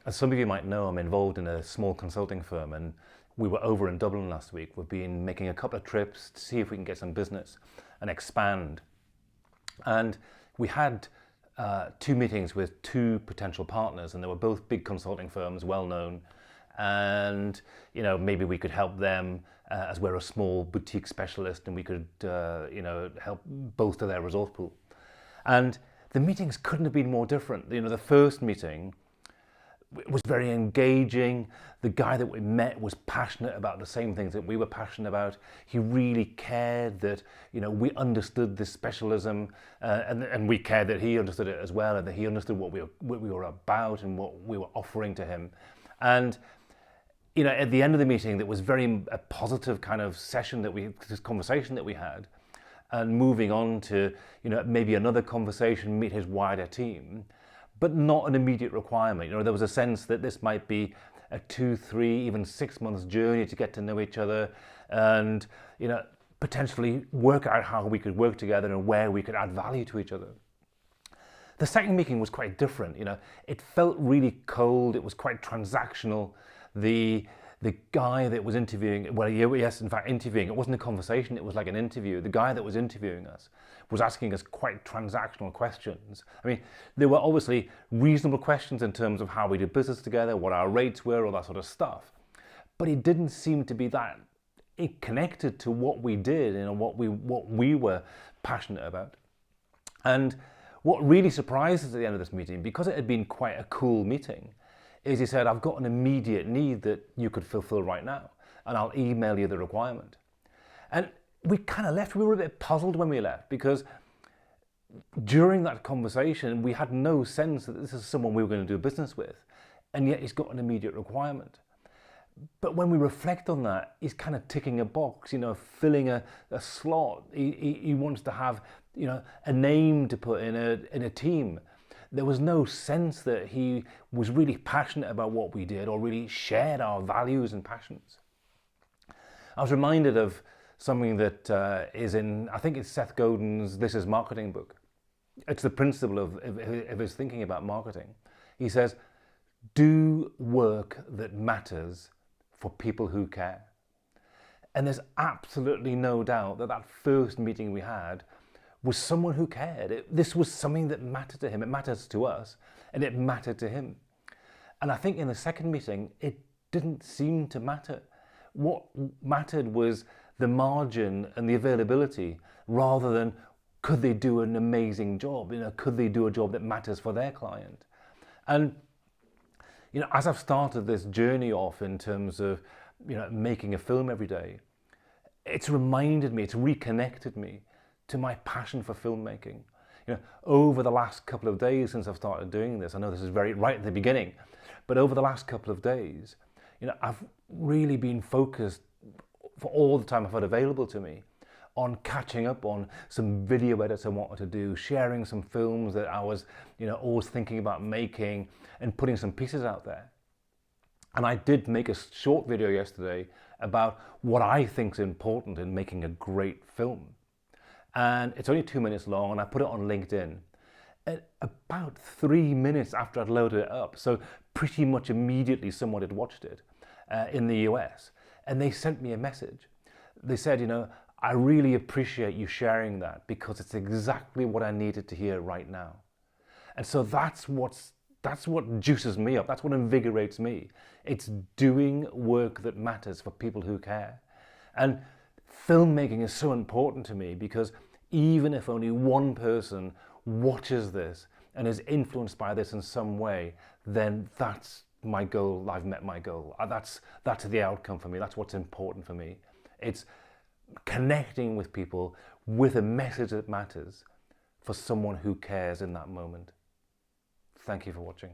As some of you might know, I'm involved in a small consulting firm, and we were over in Dublin last week. We've been making a couple of trips to see if we can get some business and expand. And we had two meetings with two potential partners, and they were both big consulting firms, well known. And maybe we could help them as we're a small boutique specialist, and we could help bolster their resource pool. And the meetings couldn't have been more different. The first meeting was very engaging. The guy that we met was passionate about the same things that we were passionate about. He really cared that we understood this specialism, and we cared that he understood it as well, and that he understood what we were about and what we were offering to him. And at the end of the meeting, that was very a positive kind of session this conversation that we had, and moving on to maybe another conversation, meet his wider team. But not an immediate requirement. There was a sense that this might be a 2, 3, even 6 months journey to get to know each other, and potentially work out how we could work together and where we could add value to each other. The second meeting was quite different. It felt really cold. It was quite transactional. The guy that was interviewing, interviewing, it wasn't a conversation, it was like an interview. The guy that was interviewing us was asking us quite transactional questions. I mean, there were obviously reasonable questions in terms of how we did business together, what our rates were, all that sort of stuff. But it didn't seem to be that connected to what we did and what we were passionate about. And what really surprised us at the end of this meeting, because it had been quite a cool meeting, is he said, I've got an immediate need that you could fulfill right now, and I'll email you the requirement. And we kind of left, we were a bit puzzled when we left, because during that conversation, we had no sense that this is someone we were going to do business with, and yet he's got an immediate requirement. But when we reflect on that, he's kind of ticking a box, filling a slot. He wants to have, a name to put in a team. There was no sense that he was really passionate about what we did or really shared our values and passions. I was reminded of something that is in, I think it's Seth Godin's This Is Marketing book. It's the principle of his thinking about marketing. He says, do work that matters for people who care. And there's absolutely no doubt that first meeting we had was someone who cared. This was something that mattered to him. It matters to us, and it mattered to him. And I think in the second meeting, it didn't seem to matter. What mattered was the margin and the availability, rather than could they do an amazing job? Could they do a job that matters for their client? And as I've started this journey off in terms of making a film every day, it's reminded me, it's reconnected me to my passion for filmmaking. Over the last couple of days since I've started doing this, I know this is right at the beginning, but over the last couple of days, I've really been focused for all the time I've had available to me on catching up on some video edits I wanted to do, sharing some films that I was, always thinking about making, and putting some pieces out there. And I did make a short video yesterday about what I think is important in making a great film. And it's only 2 minutes long, and I put it on LinkedIn. And about 3 minutes after I'd loaded it up, so pretty much immediately someone had watched it in the US, and they sent me a message. They said, I really appreciate you sharing that, because it's exactly what I needed to hear right now. And so that's what juices me up. That's what invigorates me. It's doing work that matters for people who care. And filmmaking is so important to me, because even if only one person watches this and is influenced by this in some way, then that's my goal. I've met my goal. That's the outcome for me. That's what's important for me. It's connecting with people with a message that matters for someone who cares in that moment. Thank you for watching.